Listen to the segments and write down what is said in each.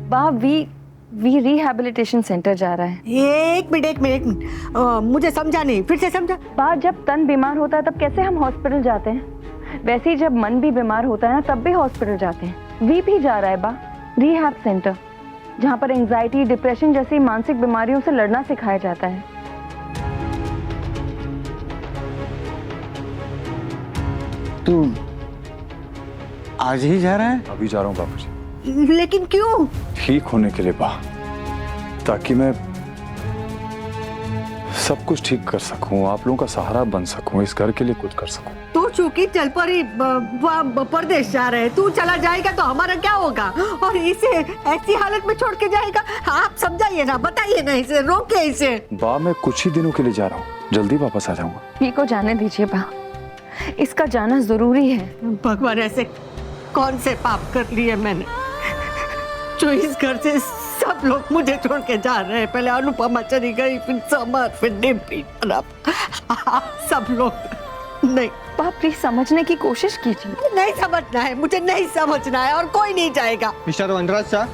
बा we rehabilitation centre जा रहा है। एक मिनट मुझे समझा नहीं, फिर से समझा। बा जब तन बीमार होता है तब कैसे हम हॉस्पिटल जाते हैं, वैसे ही जब मन भी बीमार होता है ना तब भी हॉस्पिटल जाते हैं। वी भी जा रहा है बा रिहैब सेंटर, जहाँ पर एंजाइटी, डिप्रेशन जैसी मानसिक बीमारियों से लड़ना सिखाया जाता है। तू आज ही जा रहा है? अभी जा रहा हूँ बाबूजी। लेकिन क्यों? ठीक होने के लिए बा, ताकि मैं सब कुछ ठीक कर सकूं, आप लोगों का सहारा बन सकूं, इस घर के लिए कुछ कर सकूं। तू चूंकि चल पर ही परदेश जा रहे, तू चला जाएगा तो हमारा क्या होगा? और इसे ऐसी हालत में छोड़ के जाएगा? आप समझाइए ना, बताइए ना, इसे रोके इसे। बा मैं कुछ ही दिनों के लिए जा रहा हूँ, जल्दी वापस आ जाऊंगा। वी को जाने दीजिए बा, इसका जाना जरूरी है। भगवान, ऐसे कौन से पाप कर लिए मैंने जो इस घर से सब लोग मुझे छोड़ के जा रहे हैं? पहले अनुपमा चली गई, फिर समर, फिर डिम्पी, सब लोग। नहीं बा प्लीज समझने की कोशिश कीजिए। नहीं समझना है, मुझे नहीं समझना है, और कोई नहीं जाएगा। मिस्टर वनराज सर।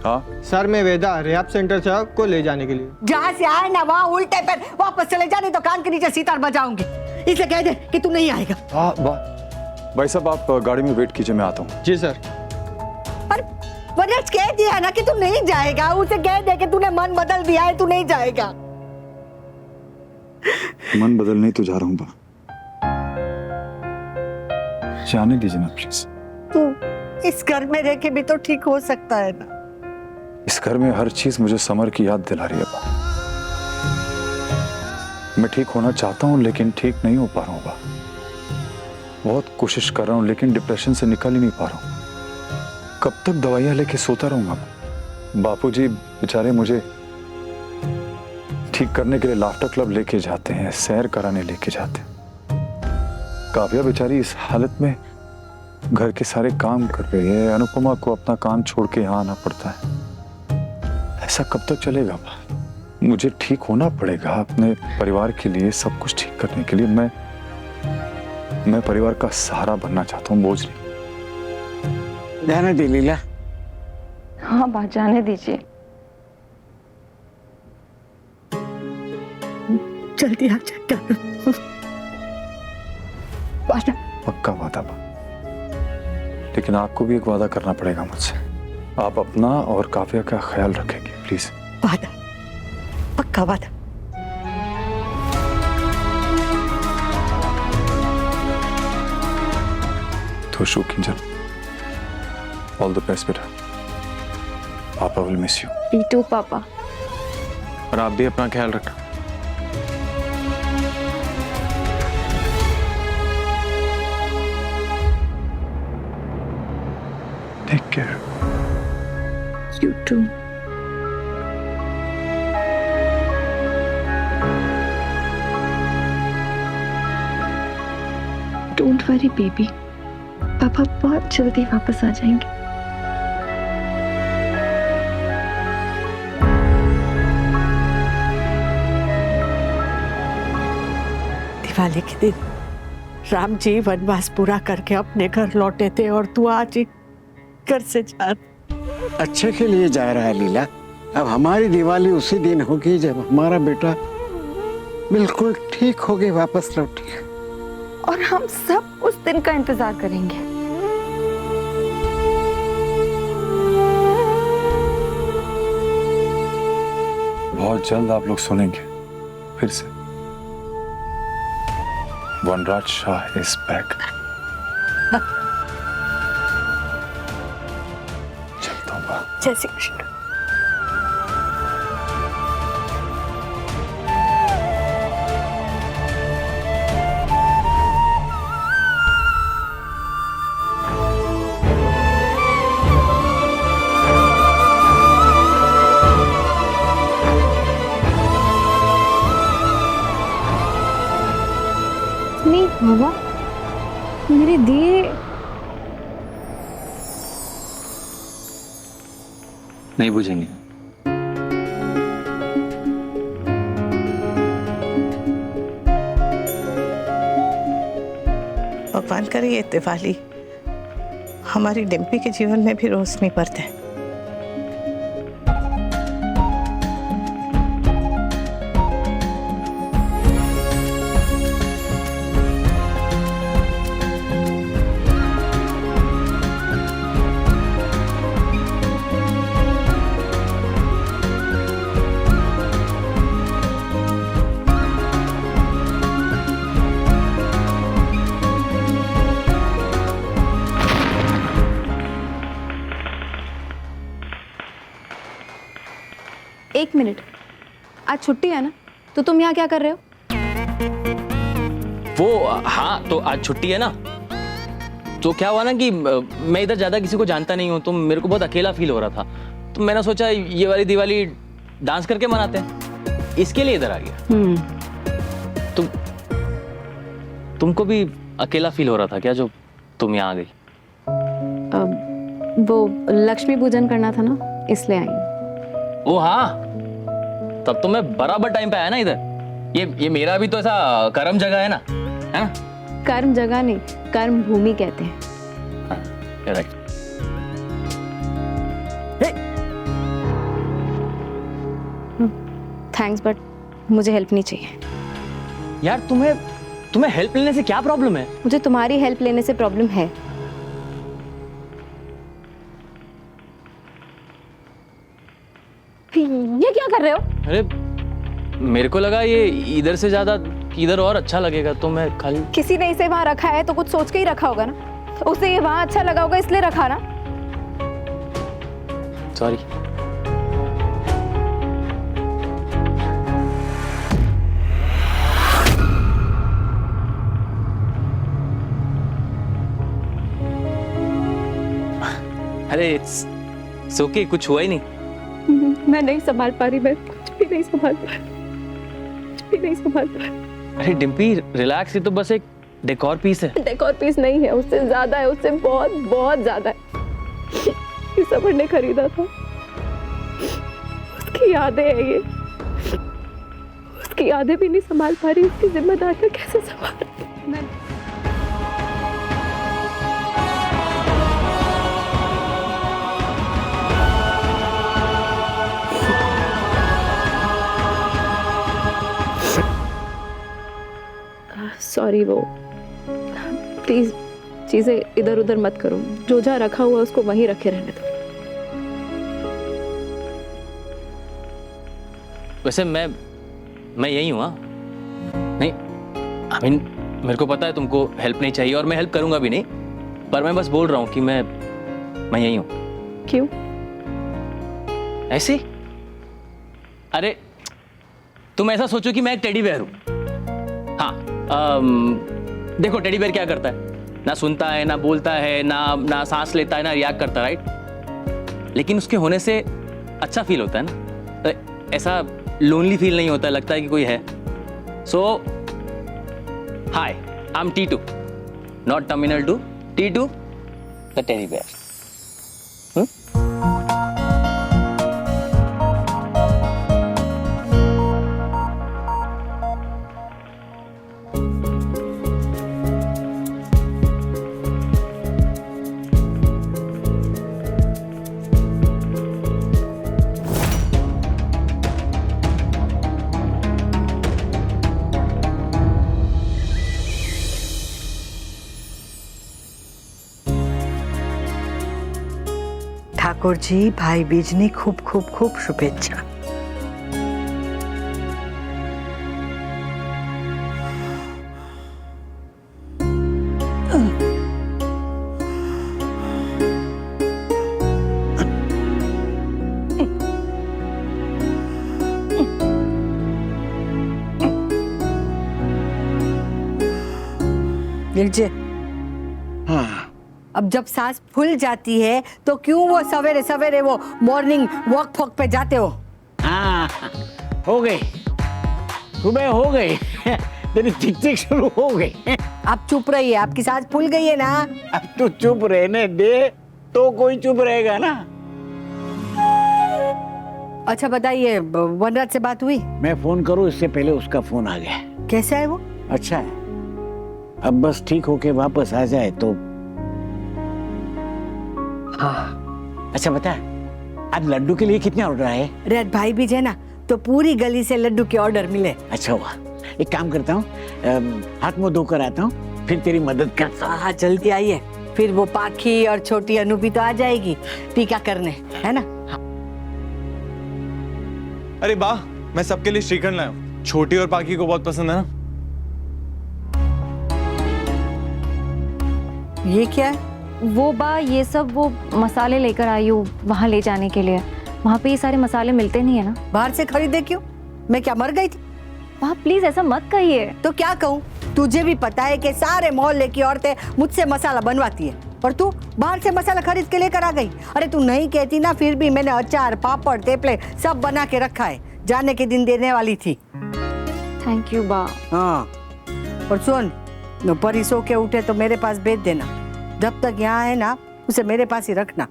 हाँ सर, मैं वेदा रिहैब सेंटर सर को ले जाने के लिए। जहाँ से आए ना वहाँ उल्टे पैर वापस चले जाने, तो कान के नीचे सितार बजाऊंगी। इसे कह दे कि तू नहीं आएगा। हाँ बा, भाई साहब आप गाड़ी में वेट कीजिए, मैं आता हूँ। जी सर। पर वनराज कह दिया ना कि तू नहीं जाएगा, उसे कह दे कि तूने मन बदल दिया है, तू नहीं जाएगा। मन बदलने तो जा रहा हूँ बा, जाने दीजिए ना प्लीज। तू इस घर में रह के भी तो ठीक हो सकता है ना। इस घर में हर चीज मुझे समर की याद दिला रही है बा। मैं ठीक होना चाहता हूँ लेकिन ठीक नहीं हो पा रहा हूँ बा। बहुत कोशिश कर रहा हूँ लेकिन डिप्रेशन से निकल ही नहीं पा रहा हूँ। कब तक दवाइयां लेके सोता रहूंगा? बापूजी बेचारे मुझे ठीक करने के लिए लाफ्टर क्लब लेके जाते हैं, सैर कराने लेके जाते हैं। काव्या बेचारी इस हालत में घर के सारे काम कर रही है, अनुपमा को अपना काम छोड़ के यहाँ आना पड़ता है। ऐसा कब तक चलेगा बा? मुझे ठीक होना पड़ेगा अपने परिवार के लिए, सब कुछ ठीक करने के लिए। मैं परिवार का सहारा बनना चाहता हूँ, बोझ नहीं। जाने दे लीला। हाँ बा जाने दीजिए। जल्दी आ जाएगा। पक्का वादा बा, लेकिन आपको भी एक वादा करना पड़ेगा मुझसे। आप अपना और काव्या का ख्याल रखेंगे प्लीज। वादा, पक्का वादा। तो शो किंजल, ऑल द बेस्ट बेटा। पापा will miss you. Me too पापा। और आप भी अपना ख्याल रखना। Take care. You too. Don't worry, baby. पापा बहुत जल्दी वापस आ जाएंगे। दिवाली के दिन राम जी वनवास पूरा करके अपने घर लौटे थे, और तू आज घर से जा। अच्छे के लिए जा रहा है लीला। अब हमारी दिवाली उसी दिन होगी जब हमारा बेटा बिल्कुल ठीक होके वापस लौटेगा। और हम सब उस दिन का इंतजार करेंगे। बहुत जल्द आप लोग सुनेंगे फिर से, वनराज शाह इज बैक। चलता हूँ बा। जय श्री कृष्ण। नहीं बाबा, मेरे दिए नहीं बुझेंगे। भगवान करे ये दिवाली हमारी डिम्पी के जीवन में भी रोशनी भर दे। एक मिनट, आज छुट्टी है ना, तो तुम यहाँ क्या कर रहे हो? वो हाँ, तो आज छुट्टी है ना, तो क्या हुआ ना कि मैं इधर ज्यादा किसी को जानता नहीं हूँ, तो मेरे को बहुत अकेला फील हो रहा था, तो मैंने सोचा ये वाली दिवाली डांस करके मनाते हैं, इसके लिए इधर आ गया। तुमको भी अकेला फील हो रहा था क्या जो तुम यहाँ आ गई? वो लक्ष्मी पूजन करना था ना, इसलिए आई। ओ हाँ, तब तो मैं बराबर टाइम पे आया ना इधर। ये मेरा भी तो ऐसा कर्म जगह है ना, है ना? कर्म जगह नहीं, कर्म भूमि कहते हैं। हाँ, राइट। थैंक्स, बट मुझे हेल्प नहीं चाहिए। यार तुम्हें हेल्प लेने से क्या प्रॉब्लम है? मुझे तुम्हारी हेल्प लेने से प्रॉब्लम है। ये क्या कर रहे हो? अरे मेरे को लगा ये इधर से ज्यादा इधर और अच्छा लगेगा, तो मैं खाली। किसी ने इसे वहां रखा है तो कुछ सोच के ही रखा होगा ना, उसे ये वहां अच्छा लगा होगा इसलिए रखा ना। सॉरी। अरे इट्स ओके, कुछ हुआ ही नहीं। मैं नहीं संभाल पा रही, मैं कुछ भी नहीं संभाल पा रही, कुछ भी नहीं संभाल पा रही। अरे डिम्पी रिलैक्स, ये तो बस एक डेकोर पीस है। डेकोर पीस नहीं है, उससे ज्यादा है, उससे बहुत बहुत ज्यादा है। ये समर ने खरीदा था, उसकी यादें है ये, उसकी यादें भी नहीं संभाल पा रही, उसकी जिम्मेदारियां कैसे संभाल। मैं सॉरी, वो प्लीज चीजें इधर उधर मत करो, जो जहाँ रखा हुआ उसको वहीं रखे रहने दो। वैसे मैं यही हूँ। हाँ नहीं, आई मीन मेरे को पता है तुमको हेल्प नहीं चाहिए और मैं हेल्प करूंगा भी नहीं, पर मैं बस बोल रहा हूँ कि मैं यही हूँ। क्यों? ऐसे? अरे तुम ऐसा सोचो कि मैं एक टेडी बेयर हूँ। हाँ, देखो टेडी बेयर क्या करता है, ना सुनता है, ना बोलता है, ना सांस लेता है, ना रिएक्ट करता, राइट? लेकिन उसके होने से अच्छा फील होता है ना, तो ऐसा लोनली फील नहीं होता, लगता है कि कोई है। So hi, I am T2, not terminal 2, T2 the teddy bear. Thakur ji, भाई बीजनी खूब खूब खूब शुभेच्छा। लीजिए। हाँ, अब जब सांस फूल जाती है तो क्यों वो सवेरे सवेरे वो मॉर्निंग वॉक फॉक पे जाते हो? हाँ, हो गई, सुबह हो गई। तेरी चिक चिक शुरू हो गई। आप चुप रहिए, आपकी सांस फूल गई है ना। अब तू चुप रहने दे तो कोई चुप रहेगा ना। अच्छा बताइए, वनराज से बात हुई? मैं फोन करूं इससे पहले उसका फोन आ गया। कैसा है वो? अच्छा है, अब बस ठीक होके वापस आ जाए तो। हाँ, अच्छा बता, आज लड्डू के लिए कितने ऑर्डर आए? रेड भाई भी है ना, तो पूरी गली से लड्डू के ऑर्डर मिले। अच्छा हुआ, एक काम करता हूँ, हाथ मुंह धोकर आता हूँ, फिर तेरी मदद करता हूँ। हाँ जल्दी आइए, फिर वो पाखी और छोटी अनु भी तो आ जाएगी टीका करने, है ना? अरे वाह, मैं सबके लिए श्रीखंड लाया हूँ, छोटी और पाखी को बहुत पसंद है ना। ये क्या है? वो बा, ये सब वो मसाले लेकर आई हूँ वहाँ ले जाने के लिए। वहाँ पे ये सारे मसाले मिलते नहीं है ना। बाहर से खरीदे क्यों? मैं क्या मर गई थी? वहाँ प्लीज ऐसा मत कहिए। तो क्या कहूँ? तुझे भी पता है कि सारे मोहल्ले की औरतें मुझसे मसाला बनवाती है और तू बाहर से मसाला खरीद के लेकर आ गई। अरे तू नहीं कहती ना, फिर भी मैंने अचार, पापड़, तेपले सब बना के रखा है, जाने के दिन देने वाली थी। थैंक यू बा। हाँ, और सुन, परी सो के उठे तो मेरे पास भेज देना। जब तक यहाँ है ना, उसे मेरे पास ही रखना।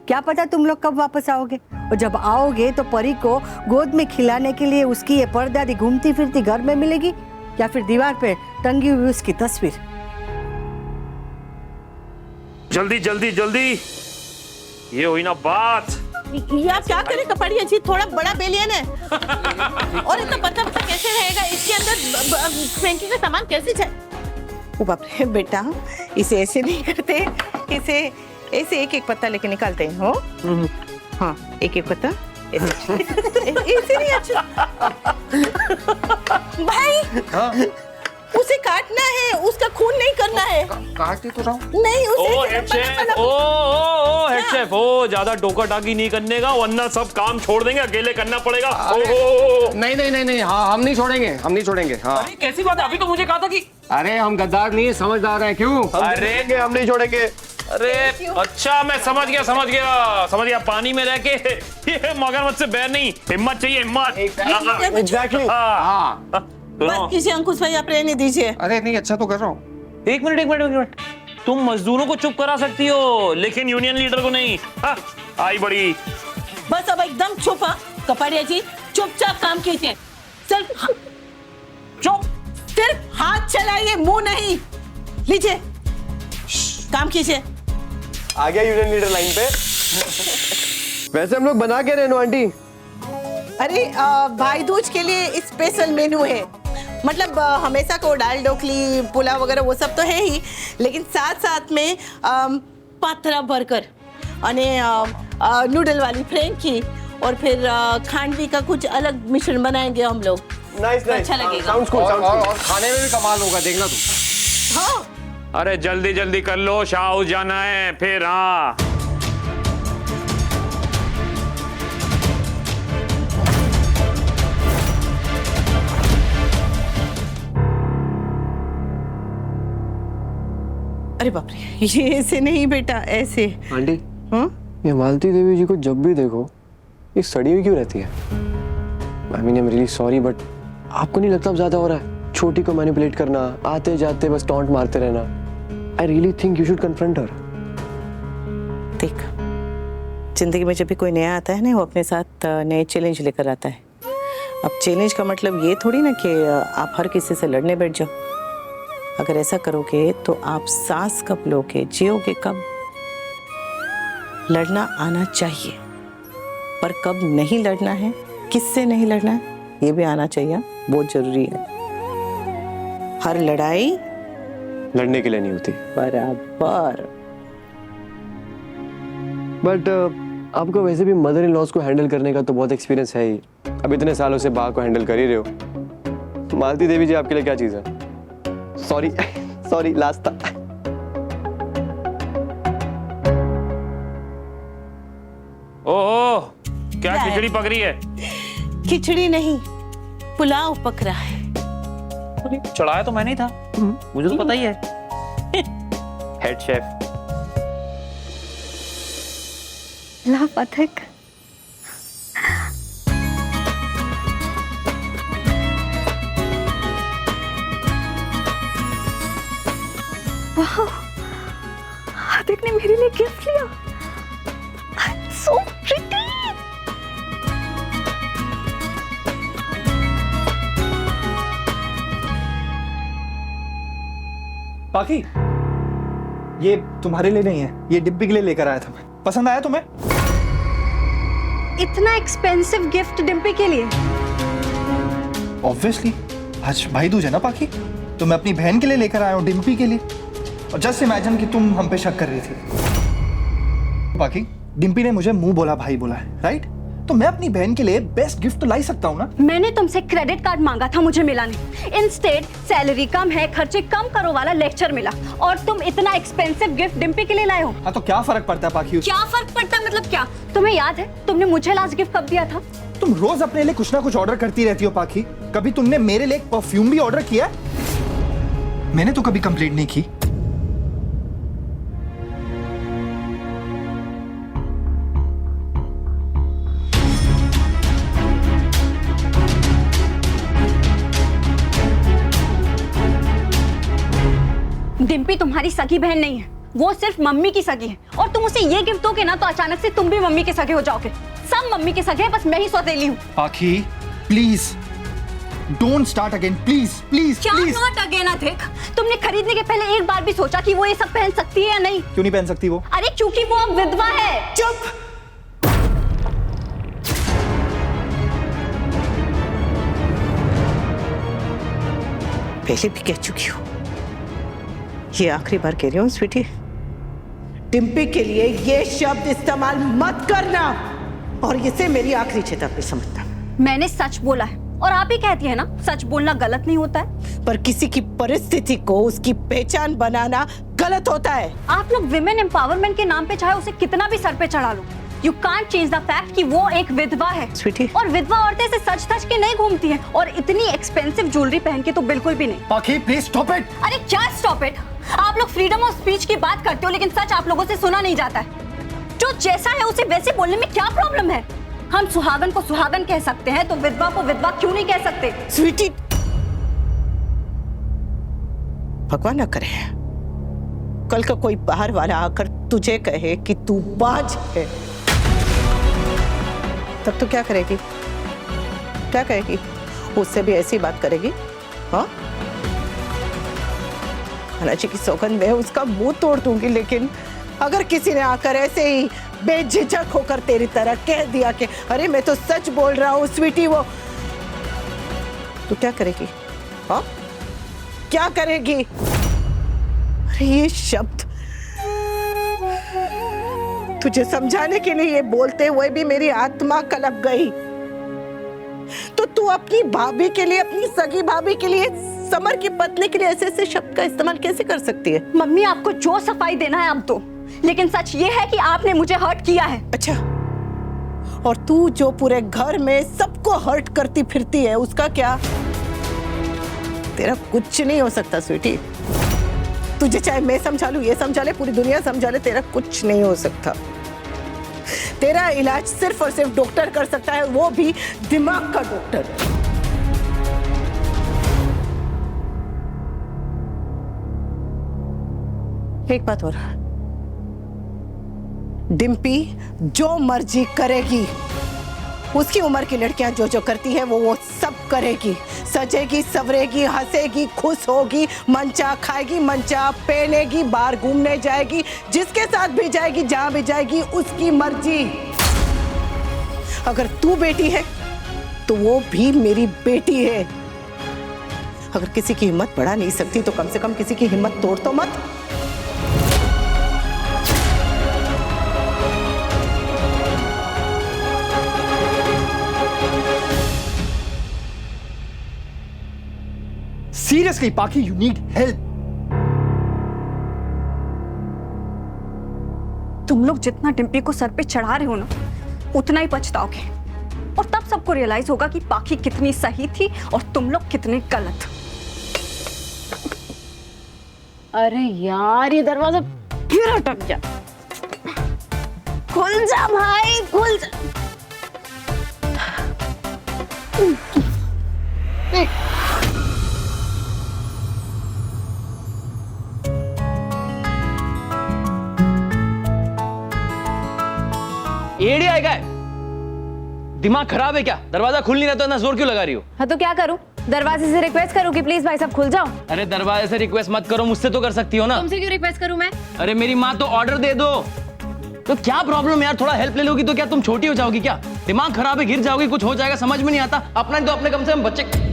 क्या पता तुम लोग कब वापस आओगे, और जब आओगे तो परी को गोद में खिलाने के लिए उसकी ये परदादी घूमती फिरती घर में मिलेगी, या फिर दीवार पे टंगी हुई उसकी तस्वीर। जल्दी जल्दी जल्दी, ये हुई ना बात। ये आप क्या करें कपड़िया जी, थोड़ा बड़ा बेलियन है और इतना पतला पतला कैसे रहेगा, इसके अंदर फ्रेंकी का सामान कैसे जाए? ओ बाप रे बेटा, इसे ऐसे नहीं करते, इसे ऐसे एक एक पत्ता लेके निकालते हैं। हो हाँ, एक एक पत्ता ऐसे नहीं। अच्छा भाई, हाँ? उसे काटना है, उसका खून नहीं करना है। काट ही तो रहा हूँ। नहीं, उसे ओ हेड शेफ, ओ हेड शेफ, ओ ज्यादा टोका टाकी नहीं करने का, वरना सब काम छोड़ देंगे, अकेले करना पड़ेगा। ओ नहीं नहीं नहीं नहीं, हाँ हम नहीं छोड़ेंगे, हम नहीं छोड़ेंगे। हाँ अरे कैसी बात है, अभी तो मुझे कहा था कि अरे हम गद्दार नहीं, समझदार हैं। क्यों? अरे हम नहीं छोड़ेंगे। अरे अच्छा, मैं समझ गया। पानी में रह के ये मगरमच्छ से बैर नहीं, हिम्मत चाहिए, हिम्मत। एग्जैक्टली। हाँ बस किसी अंकुश भाई, आप रहने दीजिए। अरे नहीं, अच्छा तो कर रहा हूँ। एक मिनट, तुम मजदूरों को चुप करा सकती हो, लेकिन यूनियन लीडर को नहीं। आई बड़ी। बस अब एकदम चुप। कपाड़िया जी, चुपचाप काम कीजिए। सिर्फ चुप, सिर्फ हाथ चलाइए, मुंह नहीं। लीजिए, काम कीजिए। आ गया यूनियन लीडर लाइन पे। वैसे हम लोग बना के रहनो आंटी। अरे भाई दूज के लिए स्पेशल मेनू है, मतलब हमेशा को दाल ढोकली, पुलाव वगैरह वो सब तो है ही, लेकिन साथ साथ में पात्रा बर्गर અને नूडल वाली फ्रेंकी और फिर खांडवी का कुछ अलग मिश्रण बनाएंगे हम लोग। नाइस, अच्छा लगेगा। साउंड्स गुड, और खाने में भी कमाल होगा, देखना तुम। हाँ, अरे जल्दी जल्दी कर लो, शाह हाउस जाना है फिर। हाँ अरे बाप रे, ये ऐसे नहीं बेटा, ऐसे। आंटी, हाँ, ये मालती देवी जी को जब भी देखो ये सड़ी हुई क्यों रहती है? I mean I am really sorry, but आपको नहीं लगता अब ज्यादा हो रहा है? छोटी को मैनिपुलेट करना, आते जाते बस टॉन्ट मारते रहना। I really think you should confront her. देख, जिंदगी में जब भी कोई नया आता है ना, वो अपने साथ नए चैलेंज लेकर आता है। अब चैलेंज का मतलब ये थोड़ी ना कि आप हर किसी से लड़ने बैठ जाओ। अगर ऐसा करोगे तो आप सांस कब लोगे, जियोगे कब? लड़ना आना चाहिए, पर कब नहीं लड़ना है, किससे नहीं लड़ना है, ये भी आना चाहिए, बहुत जरूरी है। हर लड़ाई लड़ने के लिए नहीं होती। बराबर। बट आपको वैसे भी मदर इन लॉज को हैंडल करने का तो बहुत एक्सपीरियंस है ही। अब इतने सालों से बा को हैंडल कर ही रहे हो। मालती देवी जी आपके लिए क्या चीज है? सॉरी लास्ट था। ओह, क्या खिचड़ी पक रही है? खिचड़ी नहीं, पुलाव पक रहा है। चढ़ाया तो मैंने ही था, मुझे तो पता ही है। Head chef. ला पथिक। वाह, हार्दिक ने मेरे लिए गिफ्ट लिया। So pretty. बाकी ये तुम्हारे लिए नहीं है, ये डिब्बी के लिए लेकर आया था मैं। पसंद आया तुम्हें? इतना एक्सपेंसिव गिफ्ट डिम्पी के लिए? ऑब्वियसली, आज भाई दूज है ना पाकी, तो मैं अपनी बहन के लिए लेकर आया हूँ, डिम्पी के लिए। और जस्ट इमेजिन कि तुम हम पे शक कर रही थी। बाकी डिम्पी ने मुझे मुंह बोला भाई बोला है, राइट? तो मैं अपनी बहन के लिए बेस्ट गिफ्ट तो ला ही सकता हूँ ना। मैंने तुमसे क्रेडिट कार्ड मांगा था, मुझे मिला नहीं। इंस्टेड सैलरी कम है, खर्चे कम करो वाला लेक्चर मिला, और तुम इतना एक्सपेंसिव गिफ्ट डिम्पी के लिए लाए हो। हाँ तो क्या फर्क पड़ता है पाखी? क्या फर्क पड़ता है मतलब क्या? तुम्हें याद है तुमने मुझे लास्ट गिफ्ट कब दिया था? तुम रोज अपने लिए कुछ ना कुछ ऑर्डर करती रहती हो पाखी। कभी तुमने मेरे लिए एक परफ्यूम भी ऑर्डर किया है? मैंने तो कभी कंप्लेंट नहीं की। डिम्पी तुम्हारी सगी बहन नहीं है, वो सिर्फ मम्मी की सगी है, और तुम उसे ये गिफ्ट दोगे ना तो अचानक से तुम भी मम्मी के सगे हो जाओगे। सब मम्मी के सगे हैं, बस मैं ही सौतेली हूँ। पाखी please don't start again, please please क्या प्लीज। नॉट अगेन देख, तुमने खरीदने के पहले एक बार भी सोचा कि वो ये सब पहन सकती है या नहीं? क्यों नहीं पहन सकती वो? अरे क्योंकि वो अब विधवा है। चुप। पहले भी कह चुकी हूँ, ये आखिरी बार कह रही हूँ स्वीटी, डिम्पी के लिए ये शब्द इस्तेमाल मत करना, और इसे मेरी आखिरी चेतावनी समझना। मैंने सच बोला है, और आप ही कहती है ना सच बोलना गलत नहीं होता है। पर किसी की परिस्थिति को उसकी पहचान बनाना गलत होता है। आप लोग विमेन एम्पावरमेंट के नाम पे चाहे उसे कितना भी सर पे चढ़ा लो, you can't change the fact कि वो एक विधवा है। स्वीटी, और विधवा औरतें से सच धज के नहीं घूमती हैं, और इतनी एक्सपेंसिव ज्वेलरी पहन के तो बिल्कुल भी नहीं। पाखी प्लीज स्टॉप इट। अरे क्या स्टॉप इट? आप लोग फ्रीडम ऑफ स्पीच की बात करते हो, लेकिन सच आप लोगों से सुना नहीं जाता है। जो जैसा है उसे वैसे बोलने में क्या प्रॉब्लम है? हम सुहागन को सुहागन कह सकते हैं, तो विधवा को विधवा क्यों नहीं कह सकते? स्वीटी, भगवान ना करे कल का कोई बाहर वाला आकर तुझे कहे कि तू बाज है, तब तो क्या करेगी? क्या कहेगी? उससे भी ऐसी बात करेगी? हाँ, हालांकि की सौगंध में उसका मुंह तोड़ दूंगी, लेकिन अगर किसी ने आकर ऐसे ही बेझिझक होकर तेरी तरह कह दिया कि अरे मैं तो सच बोल रहा हूँ स्वीटी, वो तो क्या करेगी? हाँ, क्या करेगी? अरे ये शब्द तुझे समझाने के लिए ये बोलते हुए भी मेरी आत्मा कलप गई। तो तू अपनी भाभी के लिए, अपनी सगी भाभी के लिए, समर की पत्नी के लिए ऐसे ऐसे शब्द का इस्तेमाल कैसे कर सकती है? मम्मी आपको जो सफाई देना है अब दो, लेकिन सच ये है कि आपने मुझे हर्ट किया है। अच्छा, और तू जो पूरे घर में सबको हर्ट करती फिरती है उसका क्या? तेरा कुछ नहीं हो सकता स्वीटी। तुझे चाहे मैं समझा लूं, ये समझा ले, पूरी दुनिया समझा ले, तेरा कुछ नहीं हो सकता। तेरा इलाज सिर्फ और सिर्फ डॉक्टर कर सकता है, वो भी दिमाग का डॉक्टर। एक बात और, डिम्पी जो मर्जी करेगी, उसकी उम्र की लड़कियां जो जो करती है वो सब करेगी। सजेगी, सवरेगी, हंसेगी, खुश होगी, मंचा खाएगी, मंचा पहनेगी, बाहर घूमने जाएगी, जिसके साथ भी जाएगी, जहां भी जाएगी, उसकी मर्जी। अगर तू बेटी है तो वो भी मेरी बेटी है। अगर किसी की हिम्मत बढ़ा नहीं सकती तो कम से कम किसी की हिम्मत तोड़ तो मत। Seriously, Paki, you need help. तुम लोग जितना डिम्पी को सर पे चढ़ा रहे हो ना, उतना ही पछताओगे, और तब सबको रियलाइज होगा कि पाखी कितनी सही थी और तुम लोग कितने गलत। अरे यार, ये दरवाजा फिर अटक गया। खुल जा भाई, खुल जा। एड़ी आएगा है? दिमाग खराब है क्या? दरवाजा खुल नहीं रहा तो इतना जोर क्यों लगा रही हो? हाँ तो क्या करूं? दरवाजे से रिक्वेस्ट करूं कि प्लीज भाई साहब खुल जाओ? अरे दरवाजे से रिक्वेस्ट मत करो, मुझसे तो कर सकती हो ना। तुमसे क्यों रिक्वेस्ट करूं मैं? अरे मेरी माँ तो ऑर्डर दे दो। तो क्या प्रॉब्लम है यार? थोड़ा हेल्प ले लोगी तो क्या तुम छोटी हो जाओगी क्या? दिमाग खराब है, गिर जाओगी, कुछ हो जाएगा, समझ में नहीं आता। अपना तो अपने कम से कम बच्चे।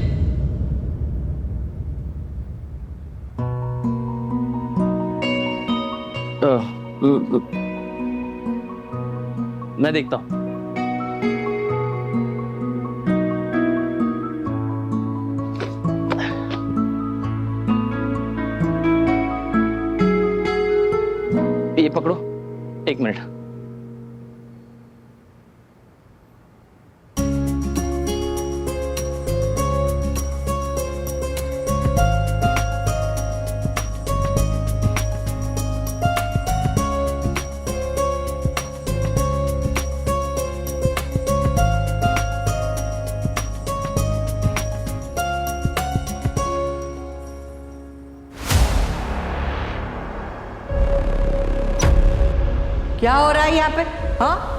मैं देखता हूं। क्या हो रहा है यहाँ पे? हाँ